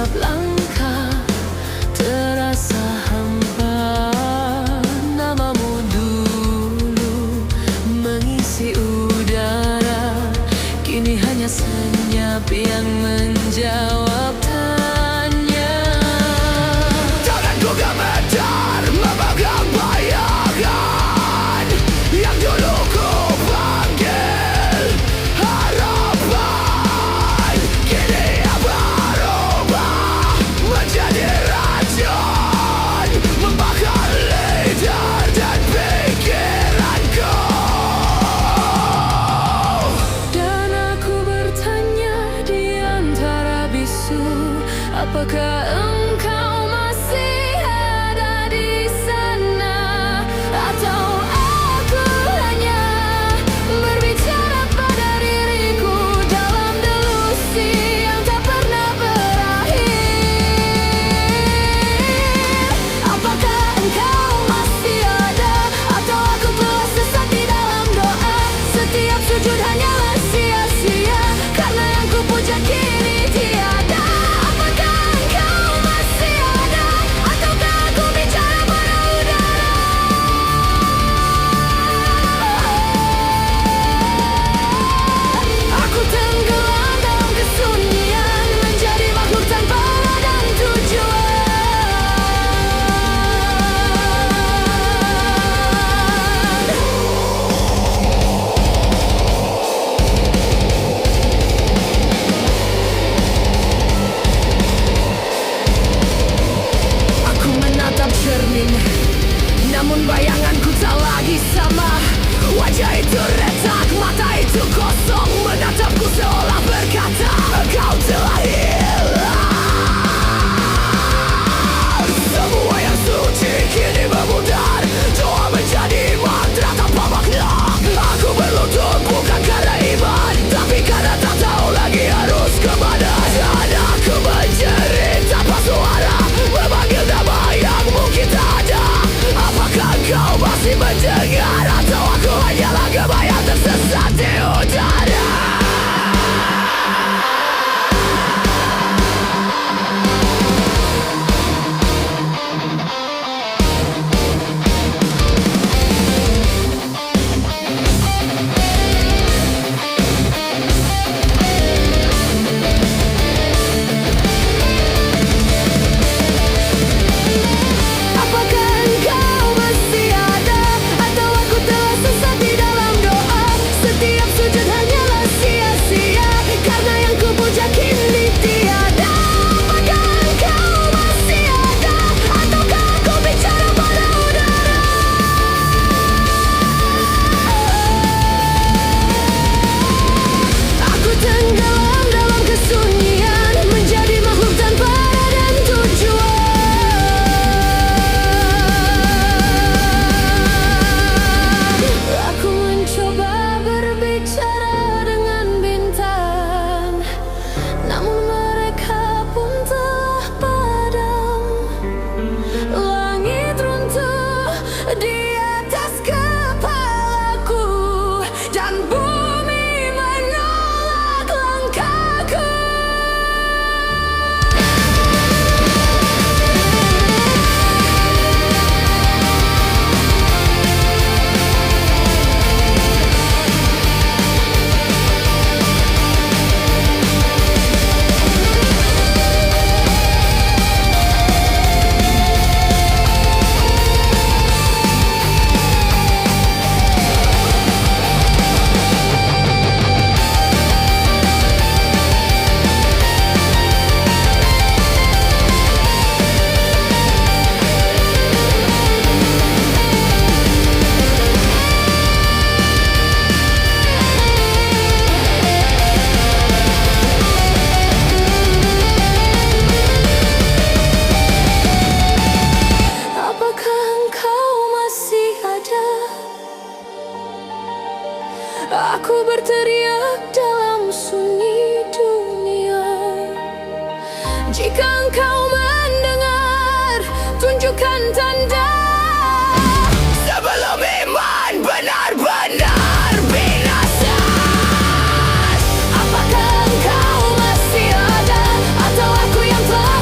setiap langkah terasa hampa. Namamu dulu mengisi udara, kini hanya senyap yang menjawab tanya. Tanganku gemetar memegang bayangan yang dulu ku panggil harapan. Kini ia berubah menjadi racun, membakar lidah dan pikiranku. Dan aku bertanya di antara bisu, apakah engkau masih ada di sana? Atau aku hanya berbicara pada diriku dalam delusi yang tak pernah berakhir? Apakah engkau masih ada? Atau aku telah sesat di dalam doa? Setiap sujud hanyalah sia-sia, karena yang ku puja kini tiada. Apakah engkau masih ada? Ataukah aku bicara pada udara? Aku tenggelam dalam kesunyian, menjadi makhluk tanpa arah dan tujuan. Aku menatap cermin, namun bayanganku tak lagi sama. Wajah itu retak, mata itu kosong, menatapku seolah berkata, engkau telah hilang. Semua yang suci kini memudar, doa menjadi mantra tanpa makna. Aku berlutut bukan karena iman, tapi karena tak tahu lagi harus kemana. Dan aku menjerit tanpa suara, memanggil nama yang mungkin tak ada. Apakah kau masih mendengar? Atau aku hanyalah kebayang tersesat di udara? Apakah engkau masih ada? Atau aku telah sesat di dalam doa? Setiap sujud hanyalah sia-sia, karena yang ku puja kini tiada. Apakah engkau masih ada? Ataukah aku bicara pada udara? Aku tenggelam dalam kesunyian, menjadi makhluk tanpa arah dan tujuan. Aku mencoba berbicara dengan bintang, namun mereka pun telah padam. Langit runtuh di atas kepalaku, dan bumi menolak langkahku. Apakah engkau masih ada? Aku berteriak dalam sunyi dunia. Jika engkau mendengar, tunjukkan tanda. Sebelum iman benar-benar binasa. Apakah engkau masih ada? Atau aku yang telah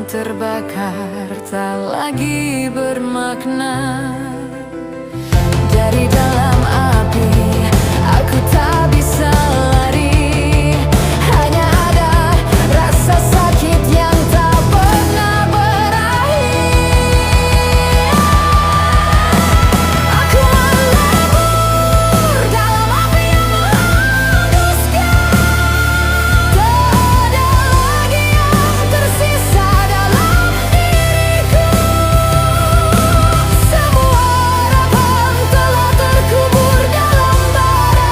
yang terbakar tak lagi bermakna. Dari dalam api aku tak bisa lari, hanya ada rasa sakit yang tak pernah berakhir. Aku melebur dalam api yang menghanguskan. Tak ada lagi yang tersisa dalam diriku. Semua harapan telah terkubur dalam bara.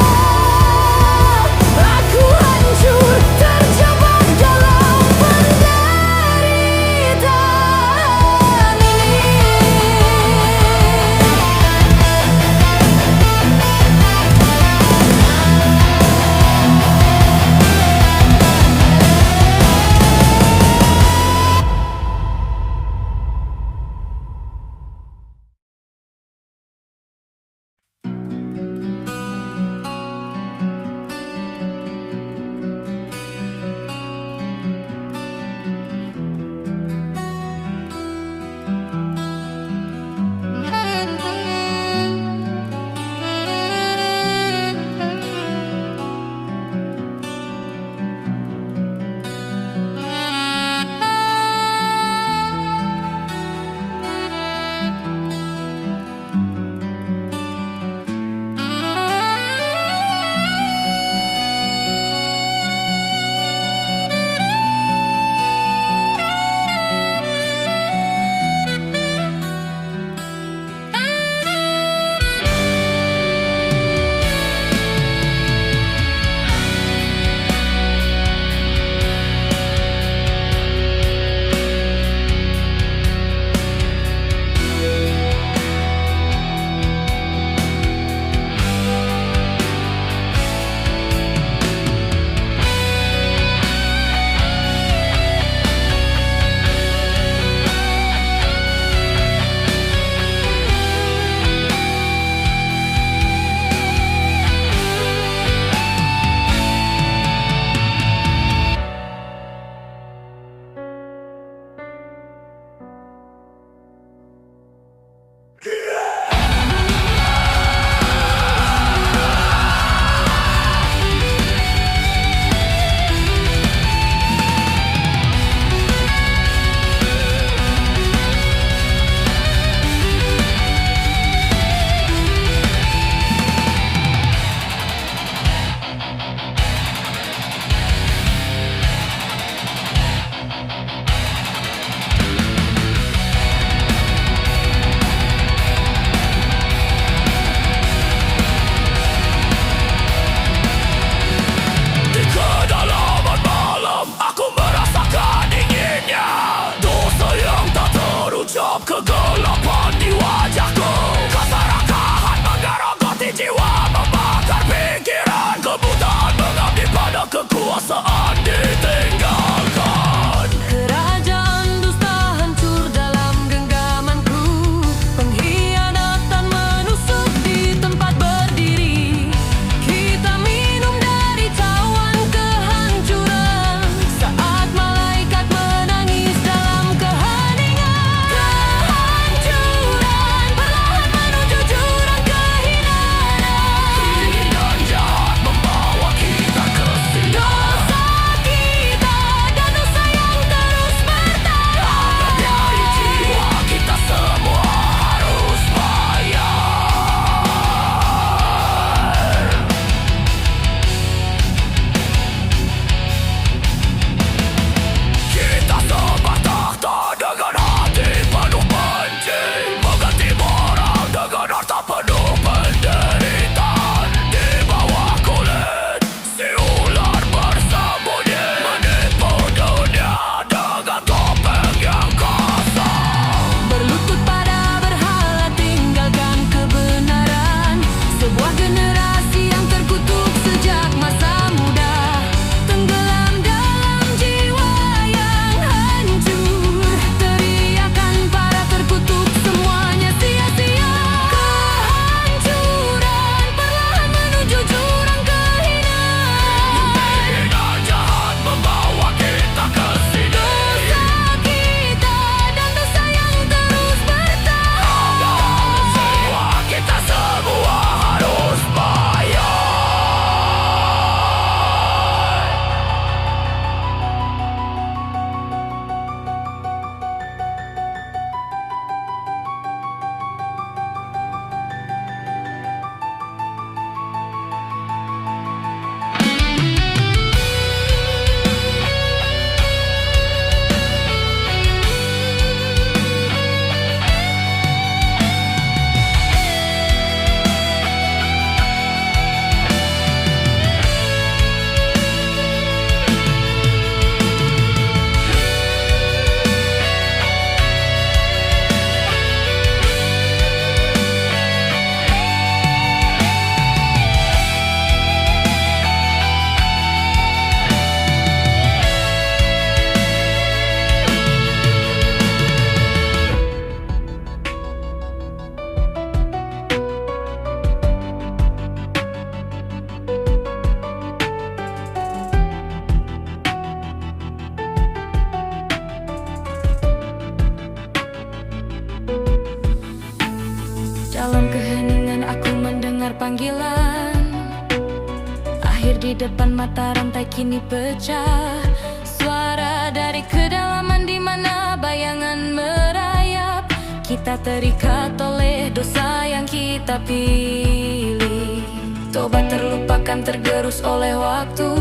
Di depan mata rantai kini pecah. Suara dari kedalaman di mana bayangan merayap. Kita terikat oleh dosa yang kita pilih. Tobat terlupakan, tergerus oleh waktu.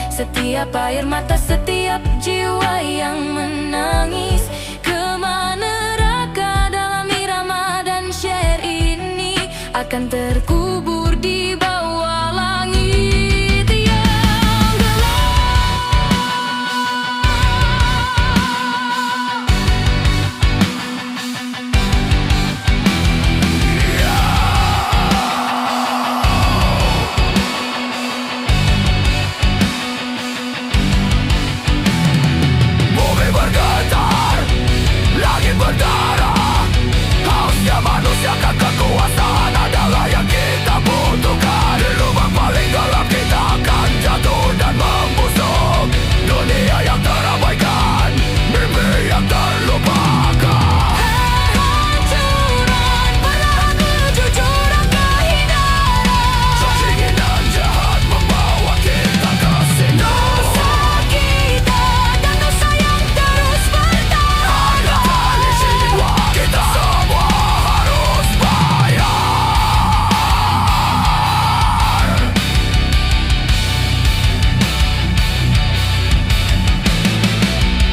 Setiap air mata, setiap jiwa yang menangis. Kemana neraka dalam irama dan syair ini akan terkubur di bawah langit yang gelap. Bumi bergetar, langit berdarah. Hausnya manusia kan kekuasaan adalah yang kita butuhkan. Di lubang paling gelap kita akan jatuh dan membusuk. Dunia yang terabaikan, mimpi yang terlupakan. Kehancuran perlahan menuju jurang kehinaan. Keinginan jahat membawa kita ke sini. Dosa kita dan dosa yang terus bertahan. Ada tali jiwa, kita semua harus bayar.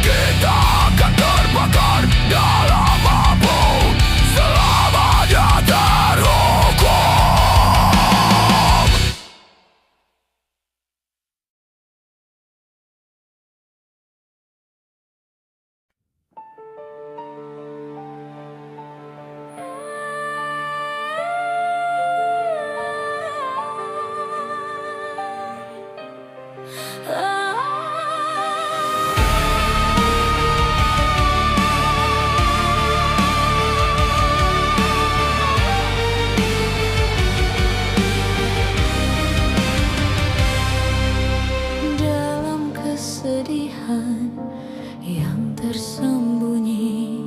Kita akan terbakar dalam abu selama dia terhukum. Dalam kesedihan yang tersembunyi,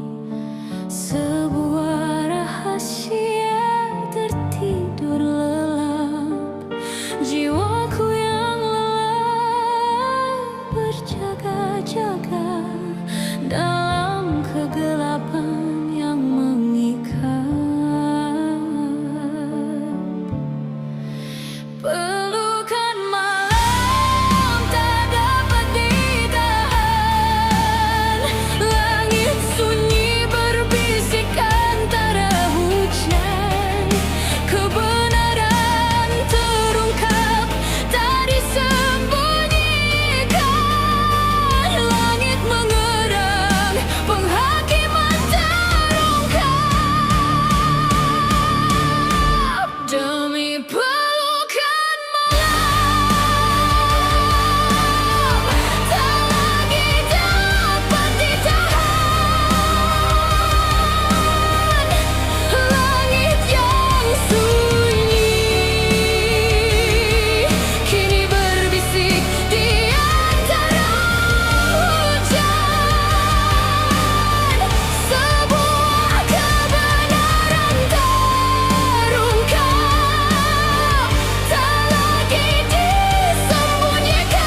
sebuah rahasia tertidur lelap. Jiwaku yang lelah berjaga-jaga dalam kegelapan yang mengikat. Pelukan malam tak dapat ditahan. Langit sunyi berbisik antara hujan. Kebenaran terungkap, tak disembunyikan. Langit mengerang, penghakiman terungkap. Demi pelukan malam tak lagi dapat ditahan. Langit yang sunyi kini berbisik di antara hujan. Sebuah kebenaran terungkap, tak lagi disembunyikan.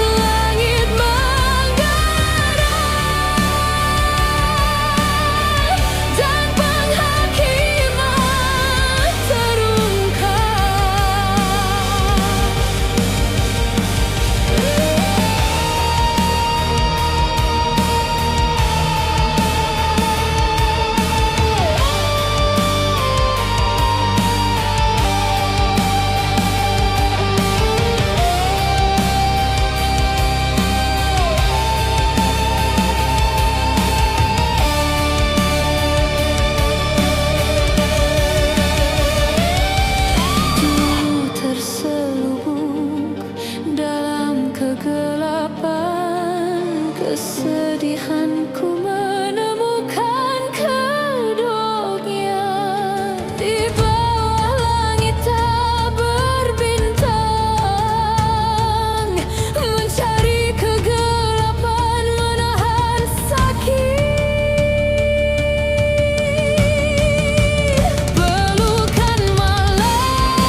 Langit menggerak dan penghakiman terselubung dalam kegelapan. Kesedihanku menemukan kedoknya di bawah langit tak berbintang, mencari kegelapan, menahan sakit. Pelukan malam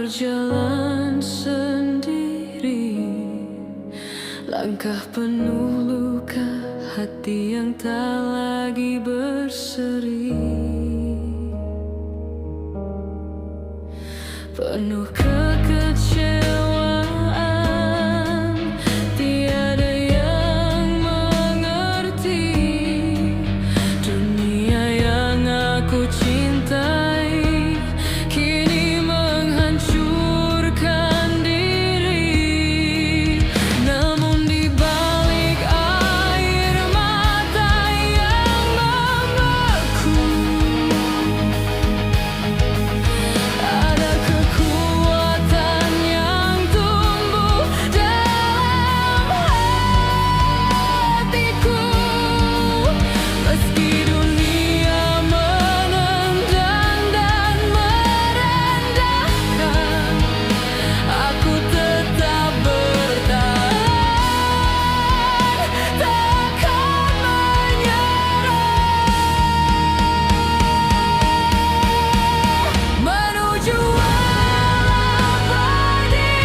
berjalan sendiri, langkah penuh luka, hati yang tak lagi berseri, penuh kekecewaan, tiada yang mengerti dunia yang aku cintai kini menghancurkan diri. Namun di balik air mata yang membeku, ada kekuatan yang tumbuh dalam hatiku. Meski dunia menendang dan merendahkan, aku tetap bertahan, takkan menyerah. Menuju alam abadi,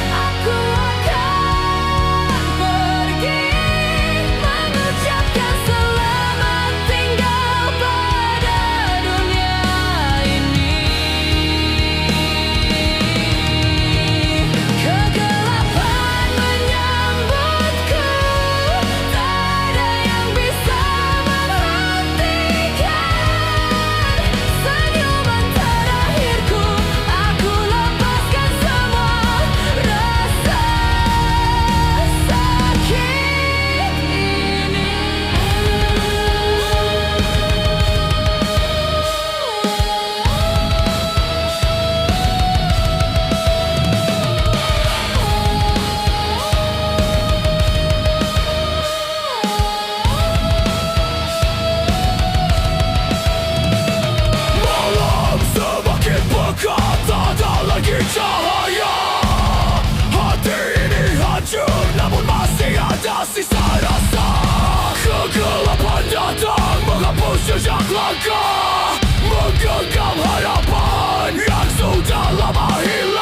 aku akan pergi, mengucapkan selamat tinggal pada dunia ini. Kegelapan menyambutku, tak ada yang bisa menghentikan senyuman terakhirku. Aku lepaskan semua rasa sakit ini. Malam semakin pekat, tak ada lagi cahaya. Hati ini hancur, namun masih ada sisa rasa. Kegelapan datang, menghapus jejak langkah, menggenggam harapan yang sudah lama hilang.